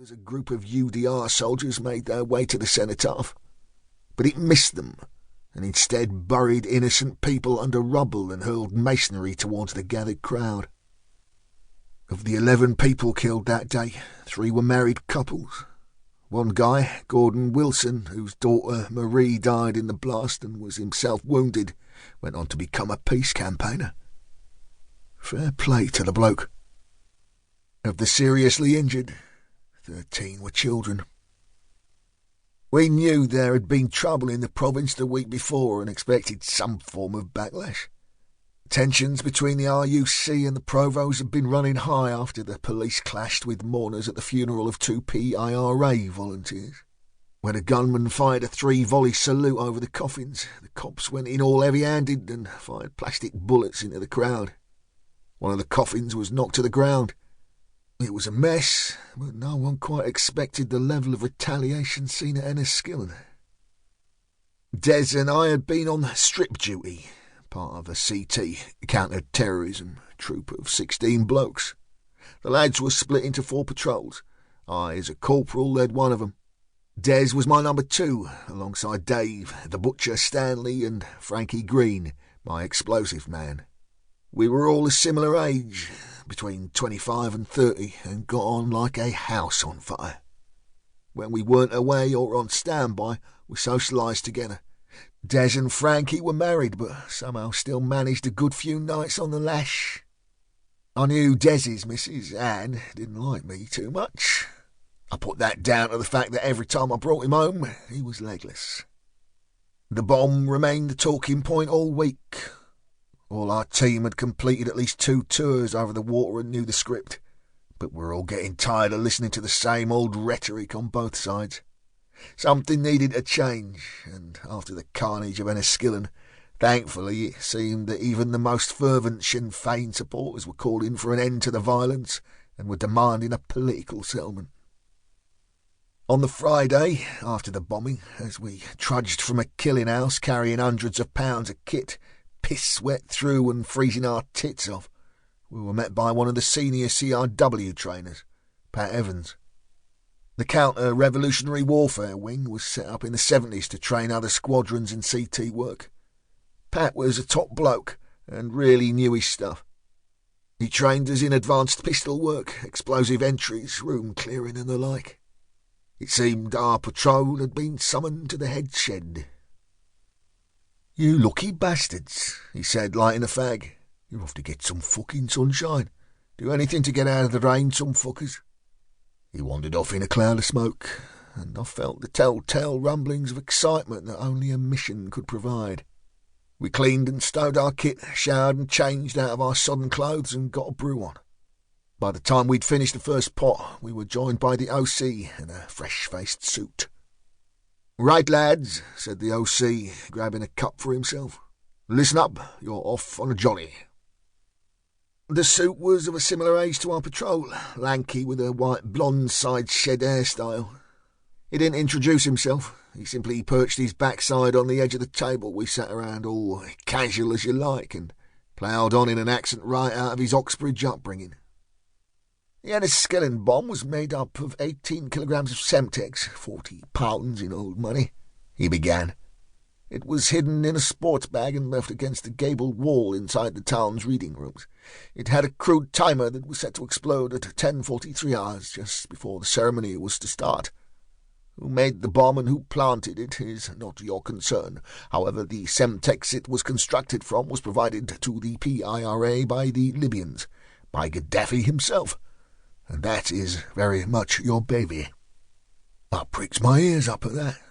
as a group of UDR soldiers made their way to the cenotaph. But it missed them, and instead buried innocent people under rubble and hurled masonry towards the gathered crowd. Of the 11 people killed that day, 3 were married couples. One guy, Gordon Wilson, whose daughter Marie died in the blast and was himself wounded, went on to become a peace campaigner. Fair play to the bloke. Of the seriously injured, 13 were children. We knew there had been trouble in the province the week before and expected some form of backlash. Tensions between the RUC and the Provost had been running high after the police clashed with mourners at the funeral of 2 PIRA volunteers. When a gunman fired a 3-volley salute over the coffins, the cops went in all heavy-handed and fired plastic bullets into the crowd. One of the coffins was knocked to the ground. It was a mess, but no one quite expected the level of retaliation seen at Enniskillen. Des and I had been on strip duty, part of a CT, counter-terrorism, troop of 16 blokes. The lads were split into 4 patrols. I, as a corporal, led one of them. Des was my number 2, alongside Dave, the butcher Stanley, and Frankie Green, my explosive man. We were all a similar age, between 25 and 30, and got on like a house on fire. When we weren't away or on standby, we socialised together. Des and Frankie were married, but somehow still managed a good few nights on the lash. I knew Des's missus, Anne, didn't like me too much. I put that down to the fact that every time I brought him home, he was legless. The bomb remained the talking point all week. All our team had completed at least 2 tours over the water and knew the script, but we're all getting tired of listening to the same old rhetoric on both sides. Something needed a change, and after the carnage of Enniskillen, thankfully it seemed that even the most fervent Sinn Féin supporters were calling for an end to the violence and were demanding a political settlement. On the Friday, after the bombing, as we trudged from a killing house carrying hundreds of pounds of kit, piss wet through and freezing our tits off, we were met by one of the senior CRW trainers, Pat Evans. The Counter-Revolutionary Warfare Wing was set up in the 70s to train other squadrons in CT work. Pat was a top bloke and really knew his stuff. He trained us in advanced pistol work, explosive entries, room clearing and the like. It seemed our patrol had been summoned to the head shed. "You lucky bastards," he said, lighting a fag. "You're off to get some fucking sunshine. Do anything to get out of the rain, some fuckers." He wandered off in a cloud of smoke, and I felt the telltale rumblings of excitement that only a mission could provide. We cleaned and stowed our kit, showered and changed out of our sodden clothes, and got a brew on. By the time we'd finished the first pot, we were joined by the OC in a fresh-faced suit. "Right, lads," said the OC, grabbing a cup for himself. "Listen up, you're off on a jolly." The suit was of a similar age to our patrol, lanky with a white blonde side-shed hairstyle. He didn't introduce himself. He simply perched his backside on the edge of the table we sat around, all casual as you like, and ploughed on in an accent right out of his Oxbridge upbringing. "The Enniskillen bomb was made up of 18 kilograms of Semtex, 40 pounds in old money," he began. "It was hidden in a sports bag and left against the gabled wall inside the town's reading rooms. It had a crude timer that was set to explode at 10:43 hours, just before the ceremony was to start. Who made the bomb and who planted it is not your concern. However, the Semtex it was constructed from was provided to the PIRA by the Libyans, by Gaddafi himself, and that is very much your baby." I pricked my ears up at that.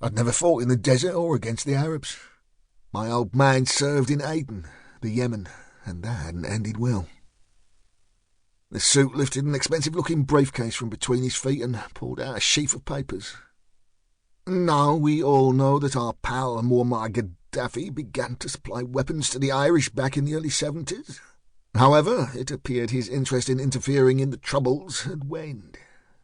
I'd never fought in the desert or against the Arabs. My old man served in Aden, the Yemen, and that hadn't ended well. The suit lifted an expensive-looking briefcase from between his feet and pulled out a sheaf of papers. "Now we all know that our pal Muammar Gaddafi began to supply weapons to the Irish back in the early 70s. However, it appeared his interest in interfering in the Troubles had waned.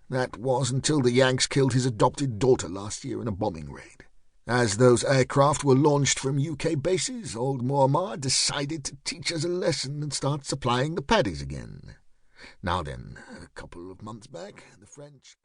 That was until the Yanks killed his adopted daughter last year in a bombing raid. As those aircraft were launched from UK bases, old Muammar decided to teach us a lesson and start supplying the paddies again. Now then, a couple of months back, the French